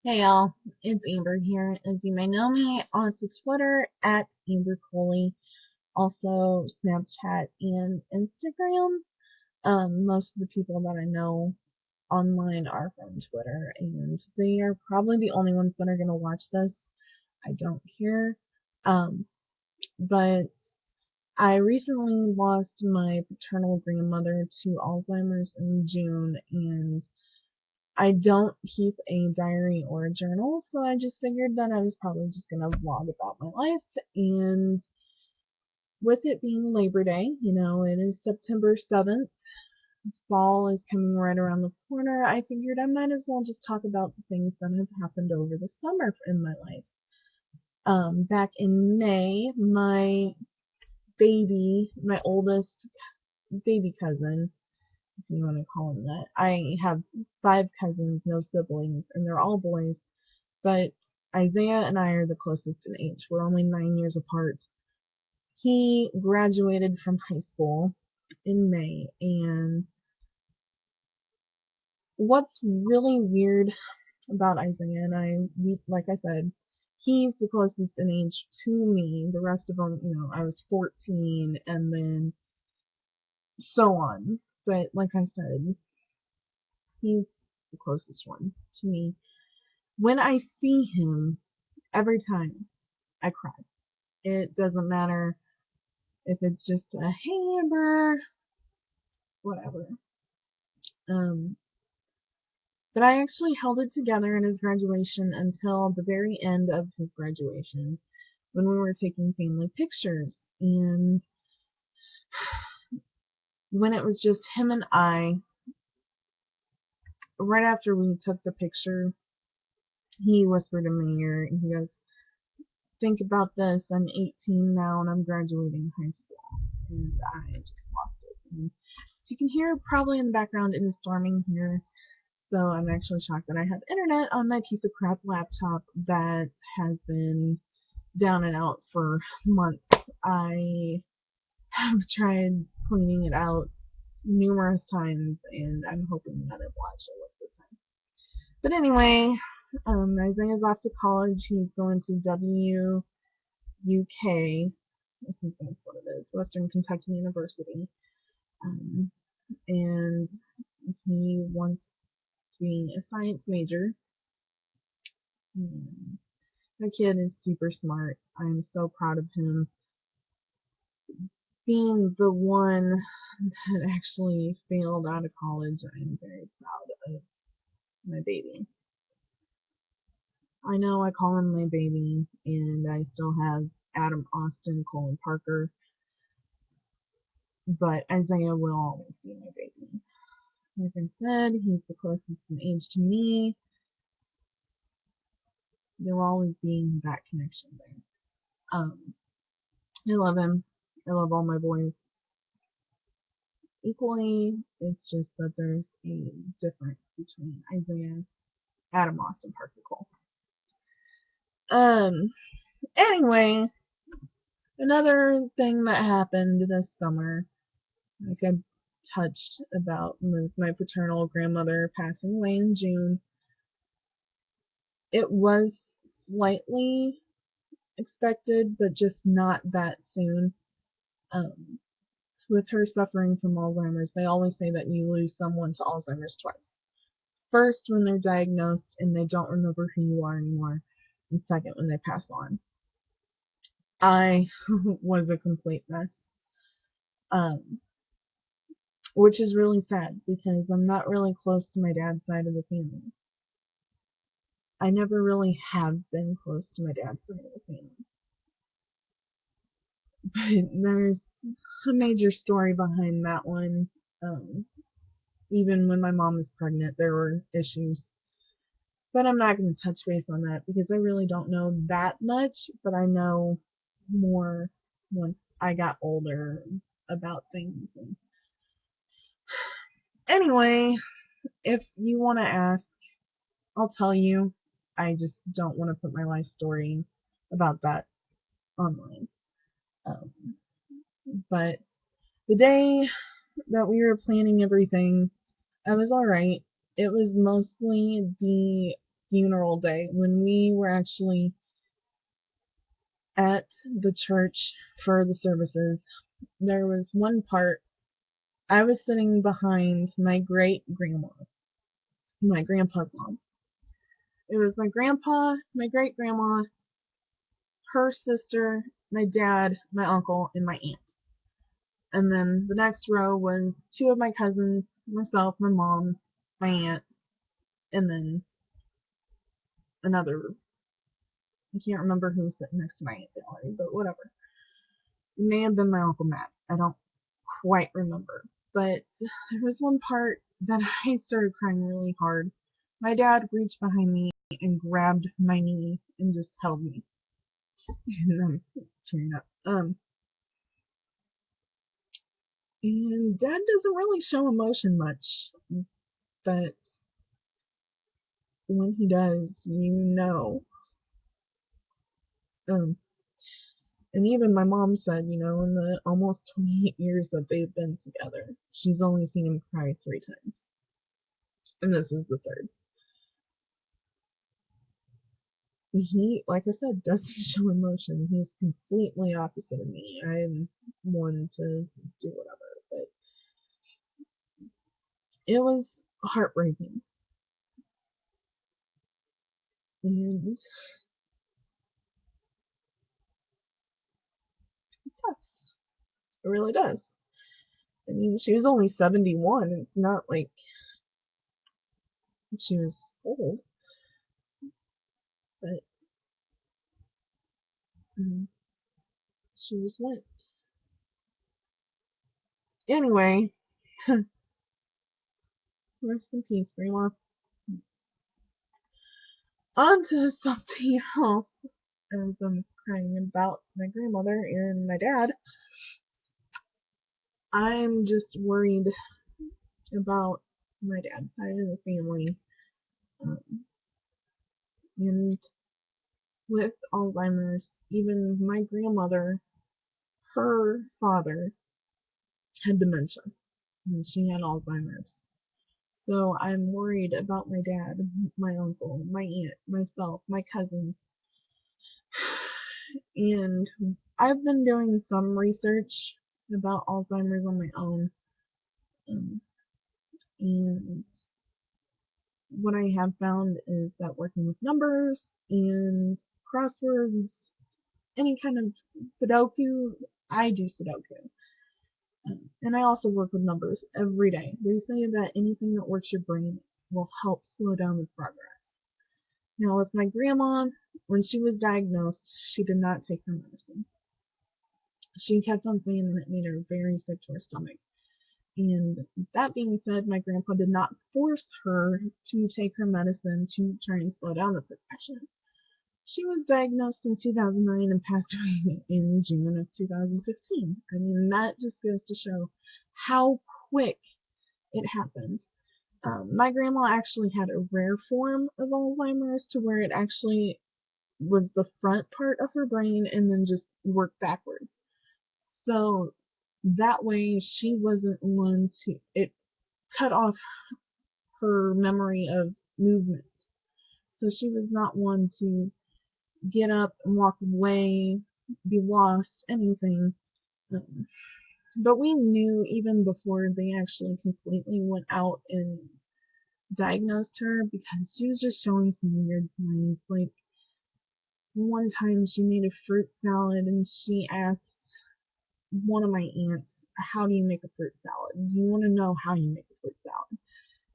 Hey y'all, it's Amber here. As you may know me on Twitter at Amber Coley, also Snapchat and Instagram. Most of the people that I know online are from Twitter, and they are probably the only ones that are gonna watch this. I don't care. Um, but I recently lost my paternal grandmother to Alzheimer's in June, and I don't keep a diary or a journal, so I just figured that I was probably just gonna vlog about my life. And with it being Labor Day, it is September 7th, fall is coming right around the corner. I figured I might as well just talk about the things that have happened over the summer in my life. Back in May, my oldest baby cousin, if you want to call him that. I have 5 cousins, no siblings, and they're all boys. But Isaiah and I are the closest in age. We're only 9 years apart. He graduated from high school in May, and what's really weird about Isaiah and like I said, he's the closest in age to me. The rest of them, I was 14, and then so on. But like I said, he's the closest one to me. When I see him, every time I cry. It doesn't matter if it's just a hey Amber, whatever. Um, but I actually held it together in his graduation until the very end of his graduation when we were taking family pictures. And when it was just him and I, right after we took the picture, he whispered in my ear and he goes, think about this, I'm 18 now and I'm graduating high school. And I just lost it. And so you can hear probably in the background it is storming here. So I'm actually shocked that I have internet on my piece of crap laptop that has been down and out for months. I have tried cleaning it out numerous times, and I'm hoping that it will actually work this time. But anyway, Isaiah's off to college. He's going to WUK. I think that's what it is, Western Kentucky University. Um, and he wants to be a science major. And that kid is super smart. I'm so proud of him being the one that actually failed out of college. I'm very proud of my baby. I know I call him my baby, and I still have Adam, Austin, Colin Parker, but Isaiah will always be my baby. Like I said, he's the closest in age to me. There will always be that connection there. I love him. I love all my boys equally. It's just that there's a difference between Isaiah, Adam, Austin, Parker, Cole. Um. Anyway, another thing that happened this summer, like I touched about, was my paternal grandmother passing away in June. It was slightly expected, but just not that soon. Um, with her suffering from Alzheimer's, they always say that you lose someone to Alzheimer's twice. First, when they're diagnosed and they don't remember who you are anymore, and second, when they pass on. I was a complete mess. Um, which is really sad because I'm not really close to my dad's side of the family. I never really have been close to my dad's side of the family. But there's a major story behind that one. Um, even when my mom was pregnant, there were issues. But I'm not going to touch base on that because I really don't know that much, but I know more once I got older about things. And anyway, if you want to ask, I'll tell you. I just don't want to put my life story about that online. Um, but the day that we were planning everything, I was alright. It was mostly the funeral day when we were actually at the church for the services. There was one part I was sitting behind my great grandma, my grandpa's mom. It was my grandpa, my great grandma, her sister, my dad, my uncle, and my aunt. And then the next row was two of my cousins, myself, my mom, my aunt, and then another. I can't remember who was sitting next to my aunt Valerie, but whatever. It may have been my uncle Matt. I don't quite remember. But there was one part that I started crying really hard. My dad reached behind me and grabbed my knee and just held me. And I'm tearing up. And Dad doesn't really show emotion much, but when he does, you know. Um, and even my mom said, in the almost 28 years that they've been together, she's only seen him cry 3 times. And this was the third. He, like I said, doesn't show emotion. He's completely opposite of me. I'm one to do whatever, but it was heartbreaking. And it sucks. It really does. I mean, she was only 71. It's not like she was old, but she just went. Anyway, rest in peace, Grandma. On to something else. As I'm crying about my grandmother and my dad, I'm just worried about my dad's side of the family. Um, and with Alzheimer's, even my grandmother, her father, had dementia, and she had Alzheimer's. So I'm worried about my dad, my uncle, my aunt, myself, my cousins. And I've been doing some research about Alzheimer's on my own. And what I have found is that working with numbers and crosswords, any kind of Sudoku, I do Sudoku. And I also work with numbers every day. They say that anything that works your brain will help slow down the progress. Now, with my grandma, when she was diagnosed, she did not take her medicine. She kept on saying that it made her very sick to her stomach. And that being said, my grandpa did not force her to take her medicine to try and slow down the progression. She was diagnosed in 2009 and passed away in June of 2015. I mean, that just goes to show how quick it happened. My grandma actually had a rare form of Alzheimer's to where it actually was the front part of her brain and then just worked backwards. So that way she wasn't one to, it cut off her memory of movement. So she was not one to get up and walk away, be lost, anything. Um, but we knew even before they actually completely went out and diagnosed her because she was just showing some weird signs. Like one time she made a fruit salad and she asked one of my aunts, "How do you make a fruit salad? Do you want to know how you make a fruit salad?"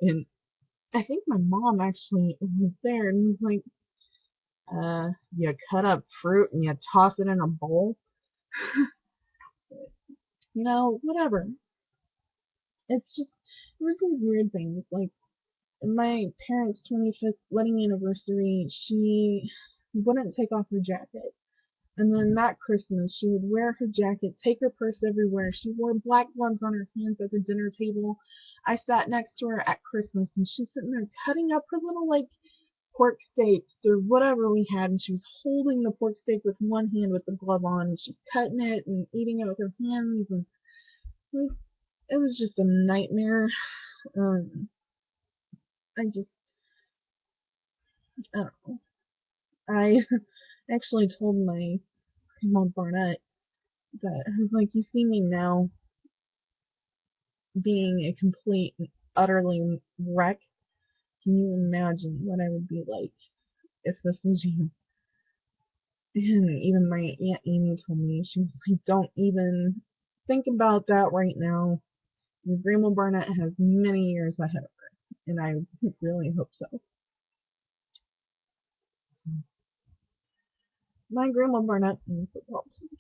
And I think my mom actually was there and was like, you cut up fruit and you toss it in a bowl. Whatever. It's just, there's these weird things. Like, my parents' 25th wedding anniversary, she wouldn't take off her jacket. And then that Christmas, she would wear her jacket, take her purse everywhere. She wore black gloves on her hands at the dinner table. I sat next to her at Christmas, and she's sitting there cutting up her little, like, pork steaks or whatever we had, and she was holding the pork steak with one hand with the glove on, and she's cutting it and eating it with her hands, and it was just a nightmare. Um, I just, I don't know. I actually told my grandma Barnett that I was like, you see me now being a complete and utterly wreck. Can you imagine what I would be like if this was you? And even my Aunt Amy told me, she was like, don't even think about that right now. Your Grandma Barnett has many years ahead of her, and I really hope so. My Grandma Barnett means the world to me.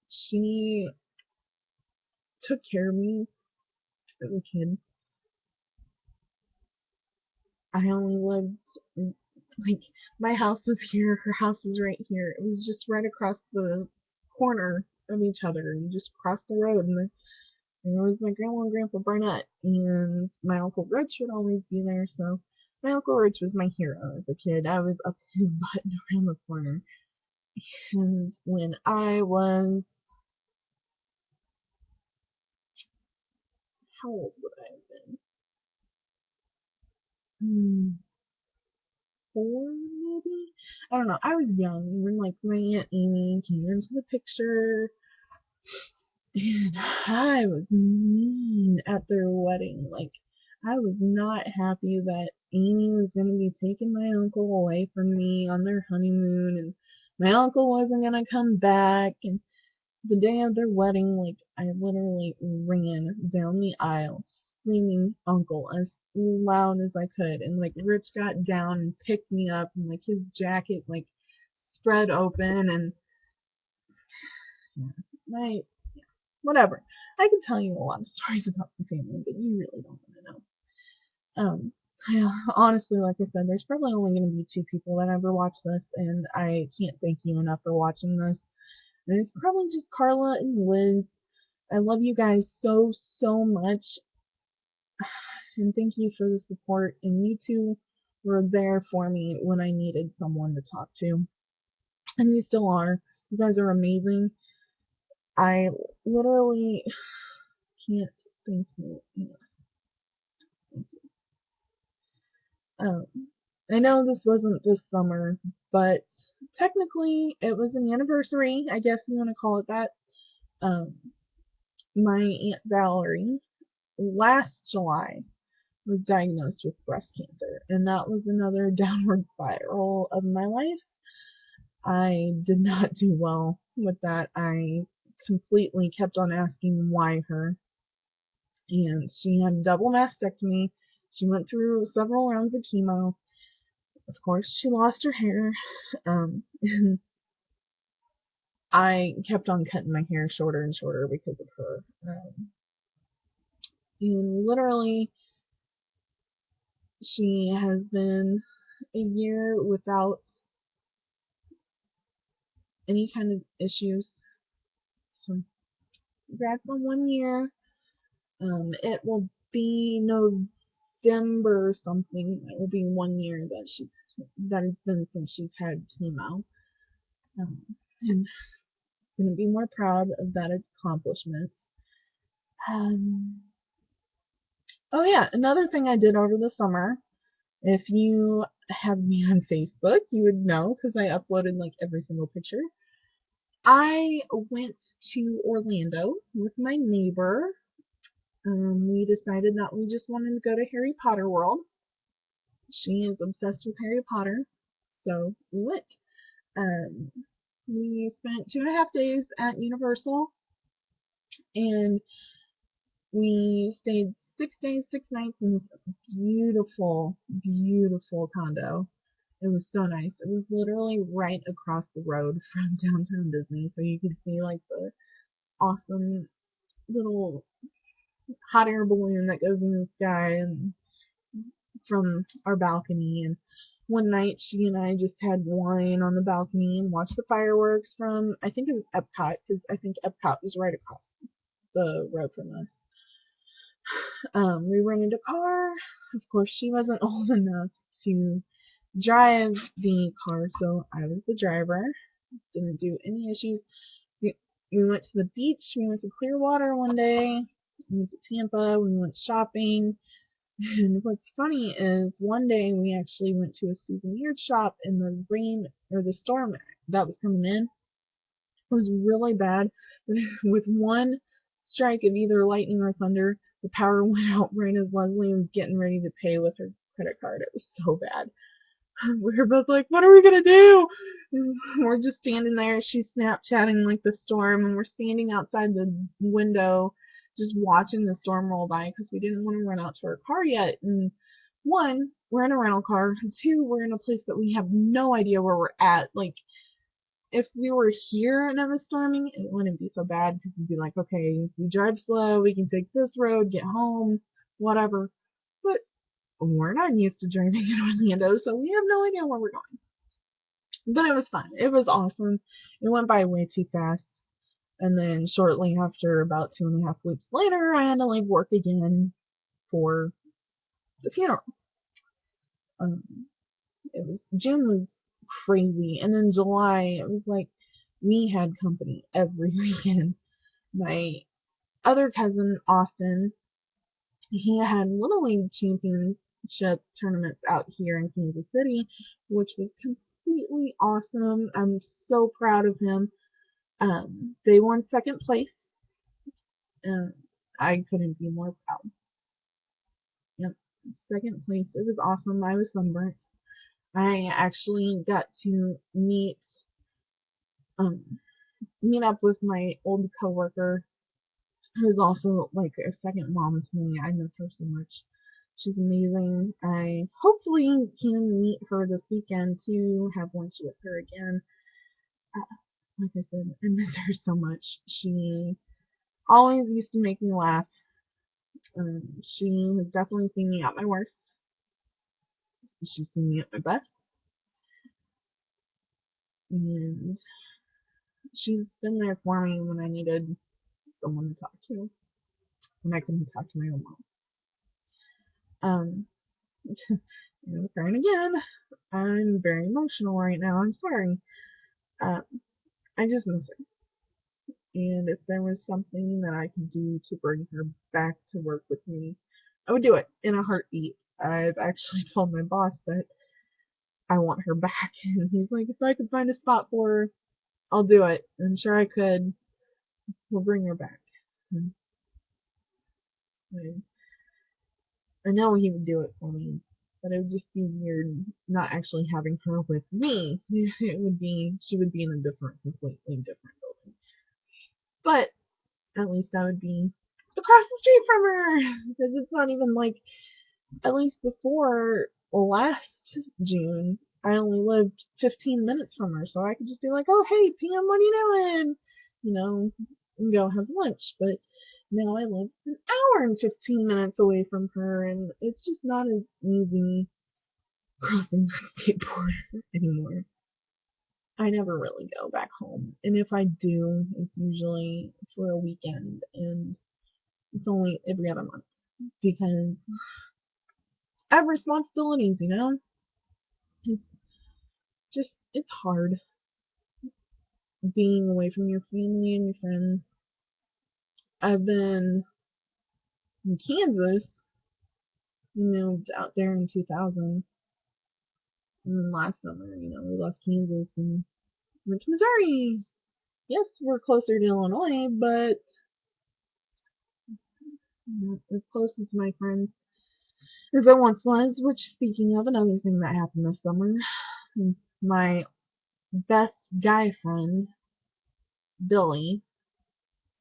She took care of me as a kid. I only lived, like, my house was here, her house was right here. It was just right across the corner of each other. You just crossed the road, and there was my grandma and grandpa Barnett, and my Uncle Rich would always be there, so my Uncle Rich was my hero as a kid. I was up his butt around the corner. And when I was, how old would I have been? 4, maybe? I don't know. I was young when, like, my Aunt Amy came into the picture, and I was mean at their wedding. Like, I was not happy that Amy was going to be taking my uncle away from me on their honeymoon, and my uncle wasn't going to come back. And the day of their wedding, like, I literally ran down the aisle screaming uncle as loud as I could. And, like, Rich got down and picked me up, and, like, his jacket, like, spread open. And yeah, my whatever. I could tell you a lot of stories about my family, but you really don't want to know. Yeah, honestly, like I said, there's probably only going to be 2 people that ever watch this, and I can't thank you enough for watching this. And it's probably just Carla and Liz. I love you guys so, so much, and thank you for the support. And you two were there for me when I needed someone to talk to, and you still are. You guys are amazing. I literally can't thank you enough. Thank you. I know this wasn't this summer, but technically it was an anniversary, I guess you want to call it that. Um, my Aunt Valerie last July was diagnosed with breast cancer, and that was another downward spiral of my life. I did not do well with that. I completely kept on asking why her, and she had a double mastectomy. She went through several rounds of chemo. Of course, she lost her hair, and I kept on cutting my hair shorter and shorter because of her. And literally, she has been a year without any kind of issues. So, back on 1 year. It will be November something. It will be 1 year that it's been since she's had chemo. And I'm gonna be more proud of that accomplishment. Um, oh yeah, another thing I did over the summer. If you have me on Facebook, you would know because I uploaded like every single picture. I went to Orlando with my neighbor. We decided that we just wanted to go to Harry Potter World. She is obsessed with Harry Potter, so we went. Um, we spent 2.5 days at Universal, and we stayed 6 days, 6 nights in this beautiful, beautiful condo. It was so nice. It was literally right across the road from downtown Disney, so you could see like the awesome little hot air balloon that goes in the sky and from our balcony. And one night she and I just had wine on the balcony and watched the fireworks from, I think it was Epcot, because I think Epcot was right across the road from us. We rented a car. Of course, she wasn't old enough to drive the car, so I was the driver. Didn't do any issues. We, we went to the beach. We went to Clearwater one day. We went to Tampa, we went shopping, and what's funny is one day we actually went to a souvenir shop and the rain or the storm that was coming in was really bad. With one strike of either lightning or thunder, the power went out right as Leslie was getting ready to pay with her credit card. It was so bad. We were both like, what are we gonna do? And we're just standing there. She's Snapchatting like the storm, and we're standing outside the window just watching the storm roll by because we didn't want to run out to our car yet. And one, we're in a rental car. And two, we're in a place that we have no idea where we're at. Like, if we were here and it was storming, it wouldn't be so bad because we'd be like, okay, if we drive slow, we can take this road, get home, whatever. But we're not used to driving in Orlando, so we have no idea where we're going. But it was fun. It was awesome. It went by way too fast. And then shortly after, about 2.5 weeks later, I had to like work again for the funeral. Um, it was June was crazy, and in July it was like we had company every weekend. My other cousin Austin, he had Little League championship tournaments out here in Kansas City, which was completely awesome. I'm so proud of him. They won second place, and I couldn't be more proud. Yep, second place. It was awesome. I was sunburnt. I actually got to um, meet up with my old coworker, who's also like a second mom to me. I miss her so much. She's amazing. I hopefully can meet her this weekend to have lunch with her again. Like I said, I miss her so much. She always used to make me laugh. She has definitely seen me at my worst. She's seen me at my best. And she's been there for me when I needed someone to talk to. When I couldn't talk to my own mom. I'm crying again. I'm very emotional right now. I'm sorry. Um, I just miss her. And if there was something that I could do to bring her back to work with me, I would do it in a heartbeat. I've actually told my boss that I want her back, and he's like, if I could find a spot for her, I'll do it. I'm sure I could. We'll bring her back. I know he would do it for me, but it would just be weird not actually having her with me. It would be, she would be in a completely different building. But at least I would be across the street from her, because it's not even like, at least before last June, I only lived 15 minutes from her, so I could just be like, oh, hey, Pam, what are you doing? You know, and go have lunch. But now I live an hour and 15 minutes away from her, and it's just not as easy crossing the state border anymore. I never really go back home, and if I do, it's usually for a weekend, and it's only every other month because I have responsibilities, you know? It's just, it's hard being away from your family and your friends. I've been in Kansas, moved out there in 2000, and then last summer, we left Kansas and went to Missouri. Yes, we're closer to Illinois, but not as close as my friends as I once was, which, speaking of, another thing that happened this summer, my best guy friend, Billy,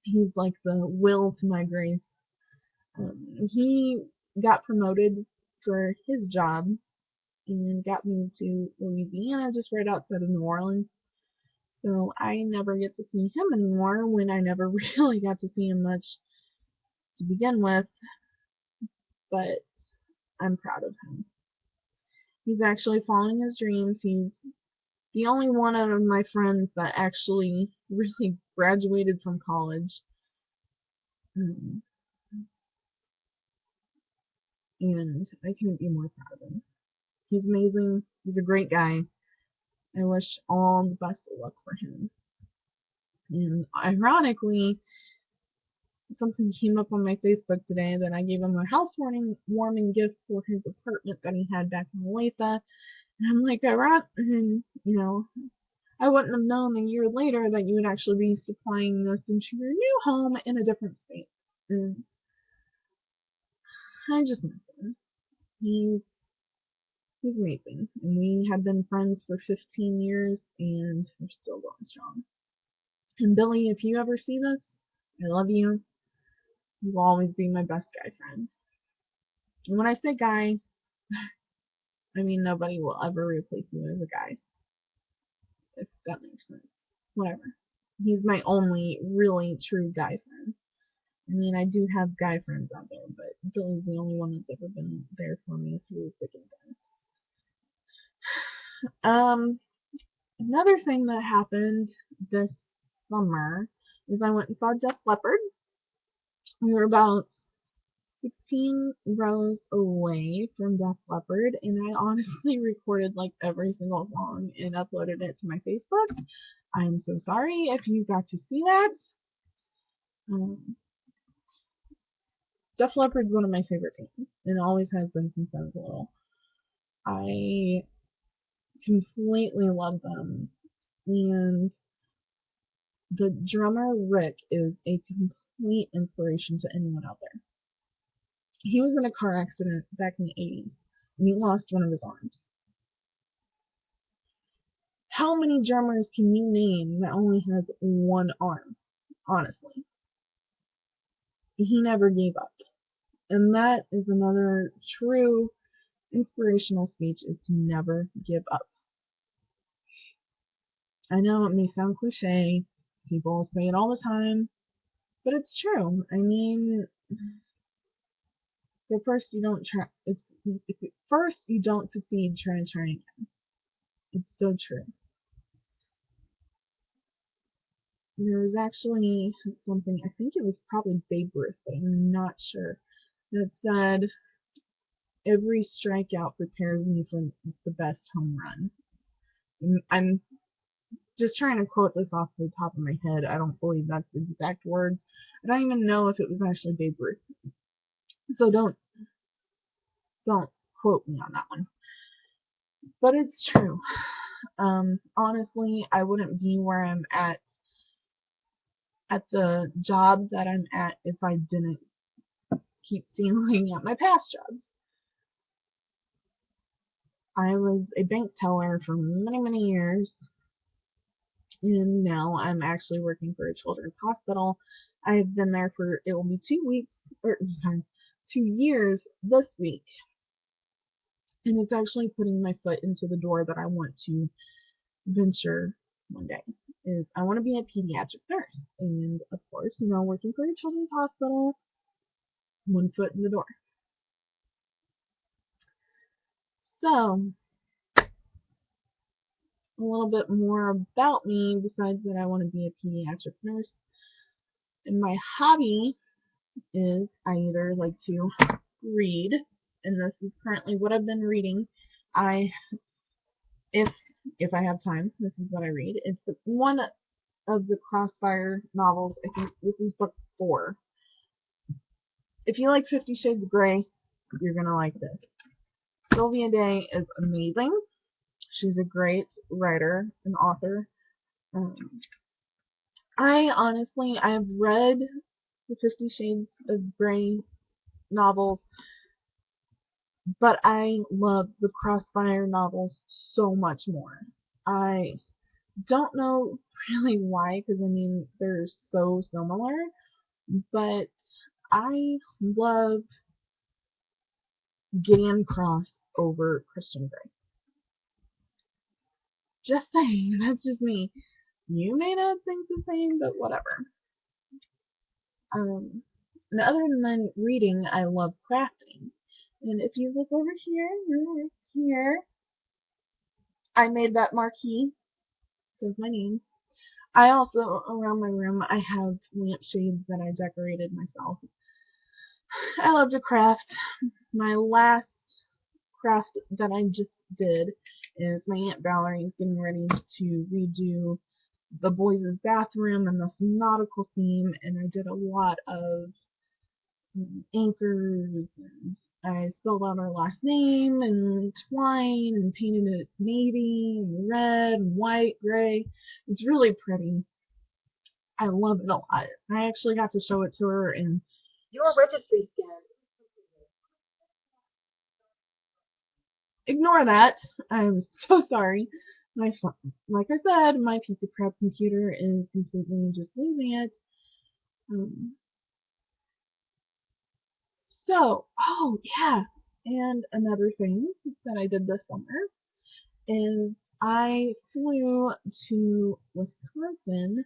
he's like the will to my grace. He got promoted for his job and got moved to Louisiana, just right outside of New Orleans. So I never get to see him anymore when I never really got to see him much to begin with, but I'm proud of him. He's actually following his dreams. He's the only one out of my friends that actually really graduated from college. Um, and I couldn't be more proud of him. He's amazing. He's a great guy. I wish all the best of luck for him. And ironically, something came up on my Facebook today that I gave him a housewarming gift for his apartment that he had back in Olathe. And I'm like, and I wouldn't have known a year later that you would actually be supplying this into your new home in a different state. And I just miss him. He's amazing. And we have been friends for 15 years and we're still going strong. And Billy, if you ever see this, I love you. You will always be my best guy friend. And when I say guy, I mean nobody will ever replace you as a guy. If that makes sense. Whatever. He's my only really true guy friend. I mean, I do have guy friends out there, but Billy's the only one that's ever been there for me through thick and thin. Another thing that happened this summer is I went and saw Def Leppard. We were about 16 rows away from Def Leppard, and I honestly recorded like every single song and uploaded it to my Facebook. I'm so sorry if you got to see that. Def Leppard's one of my favorite bands, and always has been since I was little. I completely love them, and the drummer Rick is a complete inspiration to anyone out there. He was in a car accident back in the 80s, and he lost one of his arms. How many drummers can you name that only has one arm? Honestly. He never gave up. And that is another true inspirational speech, is to never give up. I know it may sound cliche, people say it all the time, but it's true. I mean, at first you don't try. If first you don't succeed, try again. It's so true. There was actually something, I think it was probably Babe Ruth, but I'm not sure, that said, every strikeout prepares me for the best home run. And I'm just trying to quote this off the top of my head. I don't believe that's the exact words. I don't even know if it was actually Babe Ruth. So don't quote me on that one. But it's true. Honestly, I wouldn't be where I'm at the job that I'm at if I didn't keep failing at my past jobs. I was a bank teller for many, many years, and now I'm actually working for a children's hospital. I've been there for, it will be 2 years this week, and it's actually putting my foot into the door that I want to venture one day. Is I want to be a pediatric nurse, and of course, working for a children's hospital, one foot in the door. So, a little bit more about me, besides that I want to be a pediatric nurse. And my hobby is I either like to read, and this is currently what I've been reading. If I have time, this is what I read. It's one of the Crossfire novels. I think this is book 4. If you like 50 Shades of Grey, you're gonna like this. Sylvia Day is amazing. She's a great writer and author. I've read the 50 Shades of Grey novels, but I love the Crossfire novels so much more. I don't know really why, because they're so similar, but I love Gideon Cross over Christian Grey. Just saying, that's just me. You may not think the same, but whatever. And other than reading, I love crafting. And if you look over here, I made that marquee. Says my name. I also, around my room, I have lampshades that I decorated myself. I love to craft. My last craft that I just did is my Aunt Valerie is getting ready to redo the boys' bathroom and this nautical theme, and I did a lot of anchors, and I spelled out our last name and twine and painted it navy and red and white, gray. It's really pretty. I love it a lot. I actually got to show it to her, and Your registry scan. ignore that. I'm so sorry. My like I said, my pizza prep computer is completely just losing it. Um, oh yeah, and another thing that I did this summer is I flew to Wisconsin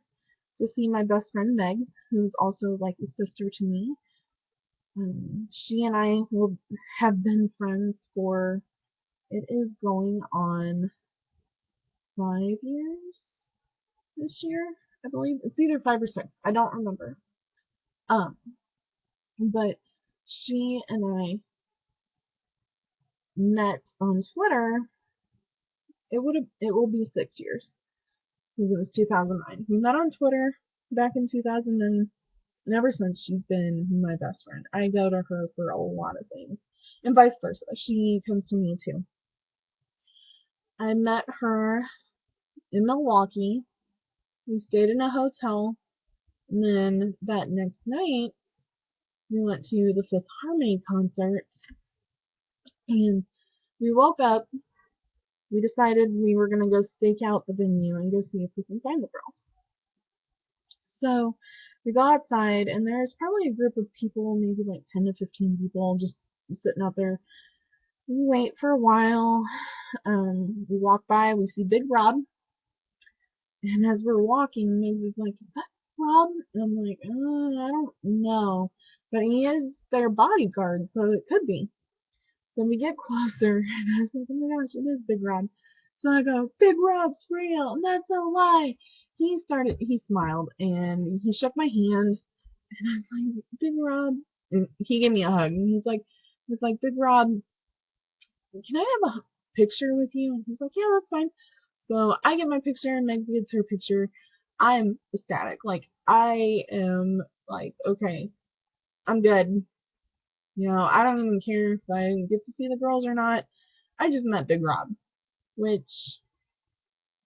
to see my best friend Meg, who's also like a sister to me. She and I will have been friends for, it is going on 5 years this year, I believe. It's either 5 or 6. I don't remember. Um, but she and I met on Twitter. It will be 6 years because it was 2009. We met on Twitter back in 2009, and ever since she's been my best friend. I go to her for a lot of things, and vice versa. She comes to me too. I met her in Milwaukee. We stayed in a hotel, and then that next night we went to the Fifth Harmony concert, and we woke up. We decided we were going to go stake out the venue and go see if we can find the girls. So we go outside, and there's probably a group of people, maybe like 10 to 15 people, just sitting out there. We wait for a while. We walk by, we see Big Rob, and as we're walking, Maisie's like, "Is that Rob?" And I'm like, I don't know. But he is their bodyguard, so it could be. So we get closer, and I was like, oh my gosh, it is Big Rob. So I go, Big Rob's real, and that's no lie. He smiled, and he shook my hand, and I was like, Big Rob, and he gave me a hug, and he was like, Big Rob, can I have a picture with you? And he's like, yeah, that's fine. So I get my picture, and Meg gets her picture. I'm ecstatic. Like, I am like, okay, I'm good. I don't even care if I get to see the girls or not. I just met Big Rob, which,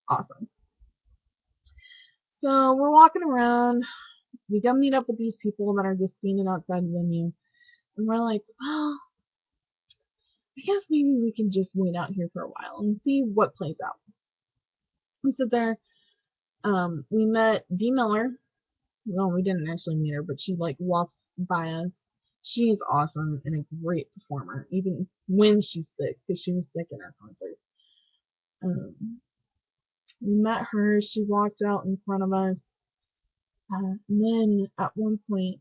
awesome. So we're walking around. We go meet up with these people that are just standing outside the venue. And we're like, well, I guess maybe we can just wait out here for a while and see what plays out. We sit there. We met Dee Miller. Well, we didn't actually meet her, but she like walks by us. She's awesome and a great performer, even when she's sick, because she was sick in our concert. Um, we met her. She walked out in front of us. And then at one point,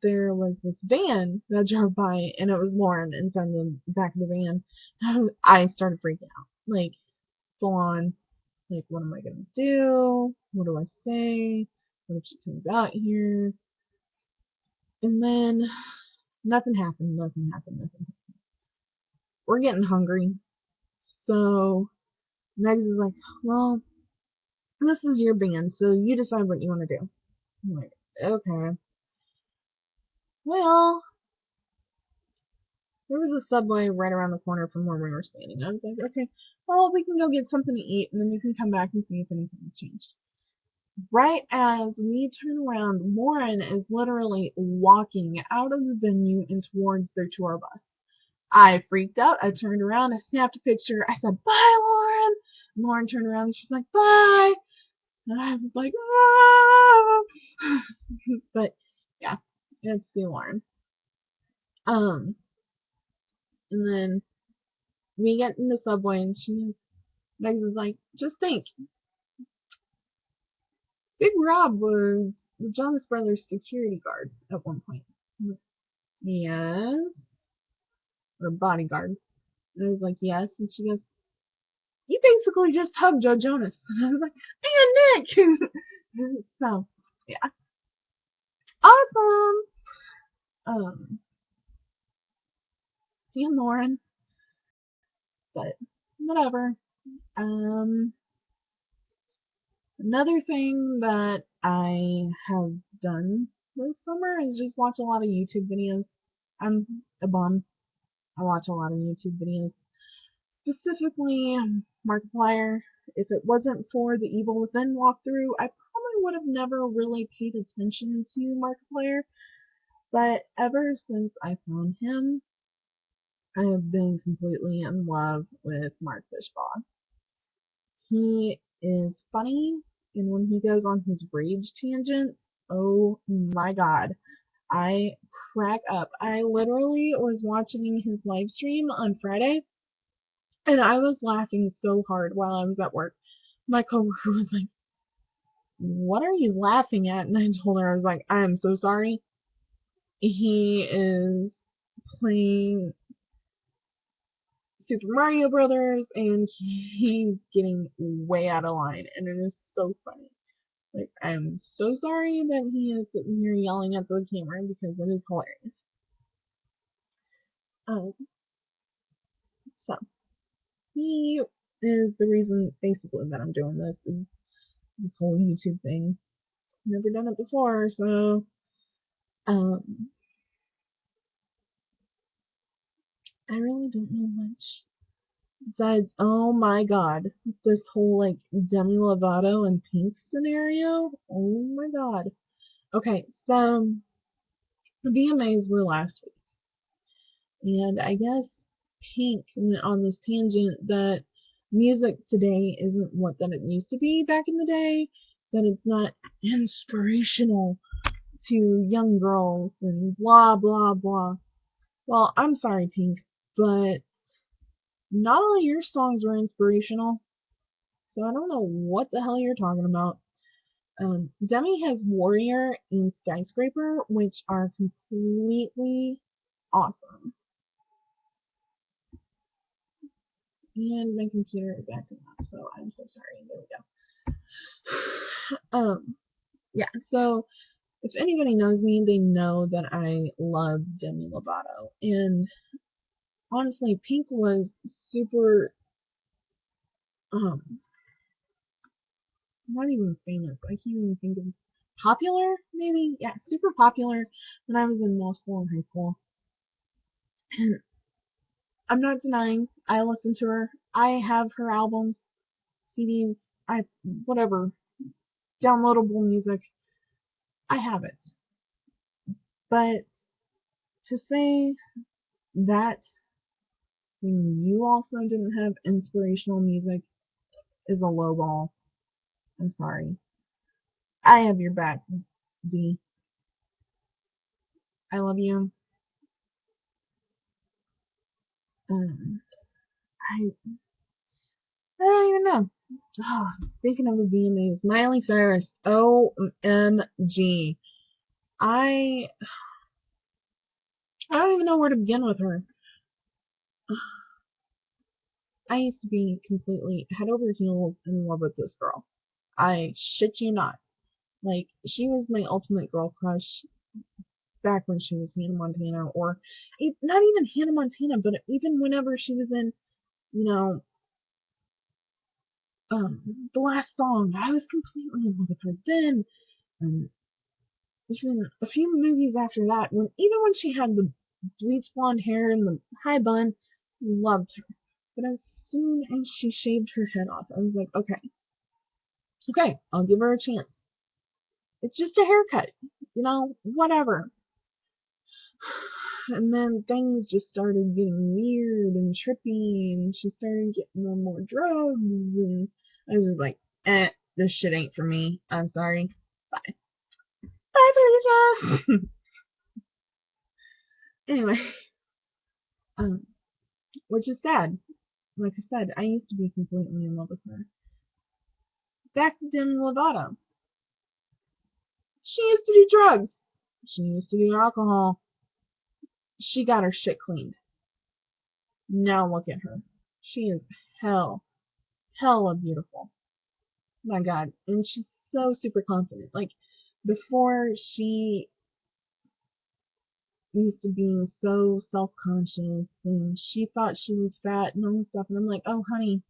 there was this van that drove by, and it was Lauren inside the back of the van. I started freaking out, like full on. Like, what am I gonna do? What do I say? What if she comes out here? And then nothing happened. Nothing happened. Nothing. We're getting hungry, so Megs is like, "Well, this is your band, so you decide what you want to do." I'm like, "Okay." Well, there was a Subway right around the corner from where we were standing. I was like, okay, well, we can go get something to eat, and then we can come back and see if anything's changed. Right as we turn around, Lauren is literally walking out of the venue and towards their tour bus. I freaked out. I turned around. I snapped a picture. I said, bye, Lauren. And Lauren turned around and she's like, bye. And I was like, ah. But yeah, it's still Lauren. Um, and then we get in the subway, and Megs is like, just think, Big Rob was the Jonas Brothers security guard at one point. Yes. Or bodyguard. And I was like, yes. And she goes, you basically just hugged Joe Jonas. And I was like, and Nick. So, yeah. Awesome. Damn Lauren. But, whatever. Um, Another thing that I have done this summer is just watch a lot of YouTube videos. I'm a bum. I watch a lot of YouTube videos. Specifically, Markiplier. If it wasn't for the Evil Within walkthrough, I probably would have never really paid attention to Markiplier. But ever since I found him, I have been completely in love with Mark Fishbaugh. He is funny, and when he goes on his rage tangents, oh my god, I crack up. I literally was watching his live stream on Friday, and I was laughing so hard while I was at work. My coworker was like, "What are you laughing at?" And I told her, I was like, "I'm so sorry." He is playing Super Mario Brothers, and he's getting way out of line, and it is so funny. Like, I'm so sorry that he is sitting here yelling at the camera because it is hilarious. Um, so he is the reason, basically, that I'm doing this is this whole YouTube thing. Never done it before, so um, I really don't know much. Besides, oh my god, this whole like Demi Lovato and Pink scenario. Oh my god. Okay, so the VMAs were last week, and I guess Pink went on this tangent that music today isn't what that it used to be back in the day, that it's not inspirational to young girls and blah blah blah. Well, I'm sorry, Pink, but not all of your songs were inspirational, so I don't know what the hell you're talking about. Demi has Warrior and Skyscraper, which are completely awesome. And my computer is acting up, so I'm so sorry. There we go. Yeah, so if anybody knows me, they know that I love Demi Lovato. And honestly, Pink was super, not even famous. I can't even think of popular, maybe? Yeah, super popular when I was in middle school and high school. And I'm not denying, I listen to her. I have her albums, CDs, whatever, downloadable music. I have it. But to say that you also didn't have inspirational music is a low ball. I'm sorry. I have your back, D. I love you. Um, I don't even know. Oh, speaking of the VMAs, Miley Cyrus, OMG. I I don't even know where to begin with her. I used to be completely head over heels in love with this girl. I shit you not. Like, she was my ultimate girl crush back when she was Hannah Montana, or not even Hannah Montana, but even whenever she was in, you know, the last song, I was completely in love with her then. Um, even a few movies after that, even when she had the bleach blonde hair and the high bun, loved her. But as soon as she shaved her head off, I was like, okay, I'll give her a chance. It's just a haircut, whatever. And then things just started getting weird and trippy, and she started getting on more drugs, and I was just like, this shit ain't for me. I'm sorry. Bye. Bye, Felicia! Anyway, um, which is sad. Like I said, I used to be completely in love with her. Back to Demi Lovato. She used to do drugs. She used to do alcohol. She got her shit cleaned. Now look at her. She is hella beautiful. My God. And she's so super confident. Like, before she used to be so self-conscious and she thought she was fat and all this stuff. And I'm like, oh, honey,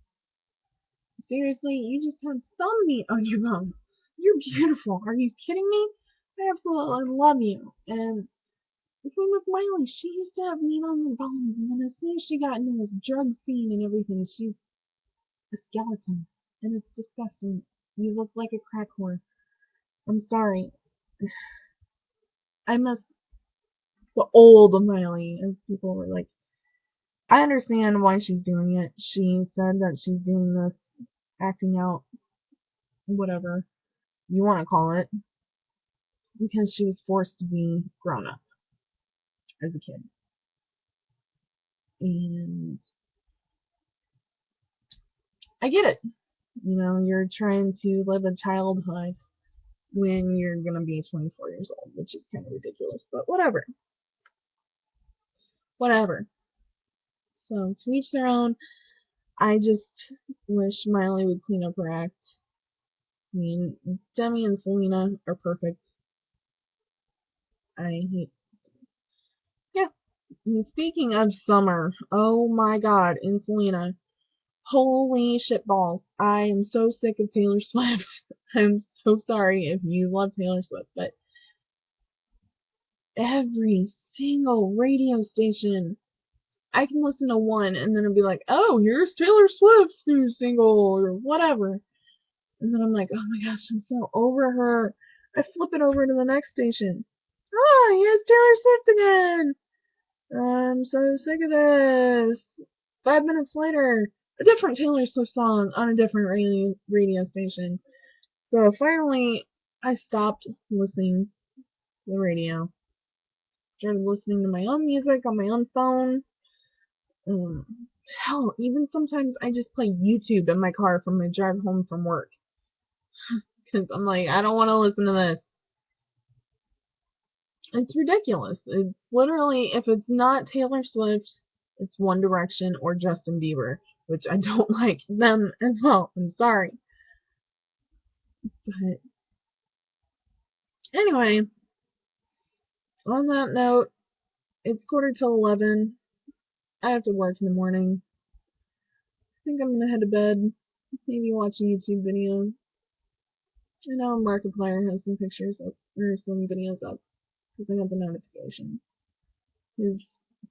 Seriously, you just have some meat on your bone. You're beautiful. Are you kidding me? I absolutely love you. And the same with Miley. She used to have meat on her bones, and then as soon as she got into this drug scene and everything, she's a skeleton. And it's disgusting. You look like a crack whore. I'm sorry. I miss the old Miley, as people were like. I understand why she's doing it. She said that she's doing this acting out, whatever you want to call it, because she was forced to be grown up as a kid. And I get it. You know, you're trying to live a childhood when you're going to be 24 years old, which is kind of ridiculous, but whatever. Whatever. So, to each their own. I just wish Miley would clean up her act. I mean, Demi and Selena are perfect. I hate. Yeah. And speaking of summer, oh my god, in Selena. Holy shitballs. I am so sick of Taylor Swift. I'm so sorry if you love Taylor Swift, but every single radio station, I can listen to one and then it'll be like, oh, here's Taylor Swift's new single or whatever. And then I'm like, oh my gosh, I'm so over her. I flip it over to the next station. Oh, here's Taylor Swift again. I'm so sick of this. 5 minutes later, a different Taylor Swift song on a different radio station. So finally, I stopped listening to the radio. Started listening to my own music on my own phone. Um, Hell, even sometimes I just play YouTube in my car from my drive home from work. Because I'm like, I don't want to listen to this. It's ridiculous. It's literally, if it's not Taylor Swift, it's One Direction or Justin Bieber, which I don't like them as well. I'm sorry. But anyway, on that note, it's 11:15. I have to work in the morning. I think I'm gonna head to bed. Maybe watch a YouTube video. I know Markiplier has some pictures up, or some videos up, because I got the notification. His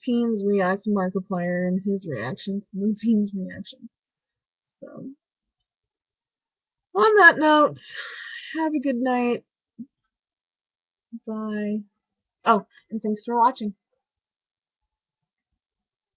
teens react to Markiplier and his reaction to the teens' reaction. So, on that note, have a good night. Bye. Oh, and thanks for watching.